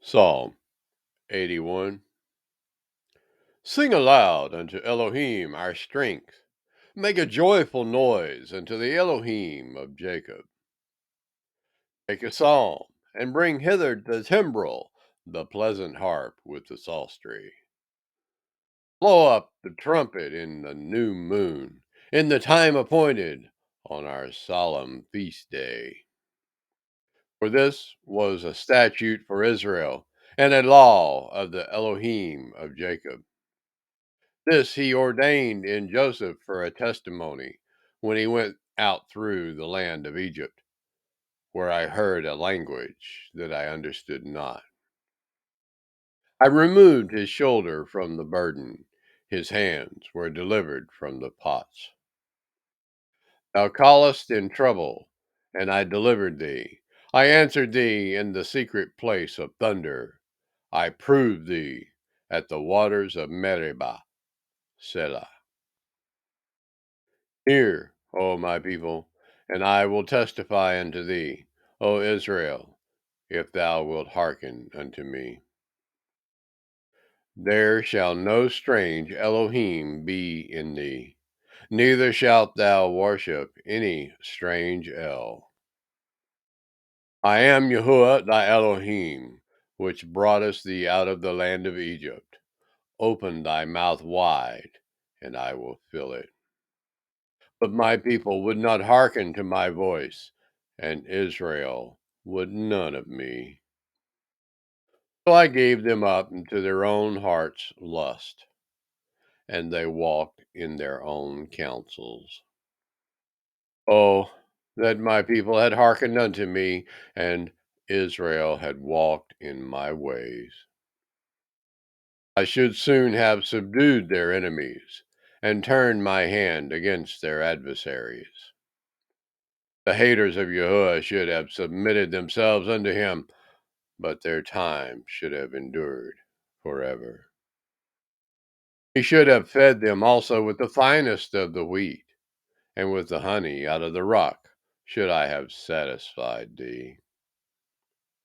Psalm 81. Sing aloud unto Elohim our strength. Make a joyful noise unto the Elohim of Jacob. Take a psalm, and bring hither the timbrel, the pleasant harp with the psaltery. Blow up the trumpet in the new moon, in the time appointed, on our solemn feast day. For this was a statute for Israel, and a law of the Elohim of Jacob. This he ordained in Joseph for a testimony when he went out through the land of Egypt, where I heard a language that I understood not. I removed his shoulder from the burden, his hands were delivered from the pots. Thou callest in trouble, and I delivered thee. I answered thee in the secret place of thunder. I proved thee at the waters of Meribah, Selah. Hear, O my people, and I will testify unto thee, O Israel, if thou wilt hearken unto me. There shall no strange Elohim be in thee, neither shalt thou worship any strange El. I am Yahuwah thy Elohim, which broughtest thee out of the land of Egypt. Open thy mouth wide, and I will fill it. But my people would not hearken to my voice, and Israel would none of me. So I gave them up to their own heart's lust, and they walked in their own counsels. Oh, that my people had hearkened unto me, and Israel had walked in my ways. I should soon have subdued their enemies, and turned my hand against their adversaries. The haters of Yahuwah should have submitted themselves unto him, but their time should have endured forever. He should have fed them also with the finest of the wheat, and with the honey out of the rock should I have satisfied thee.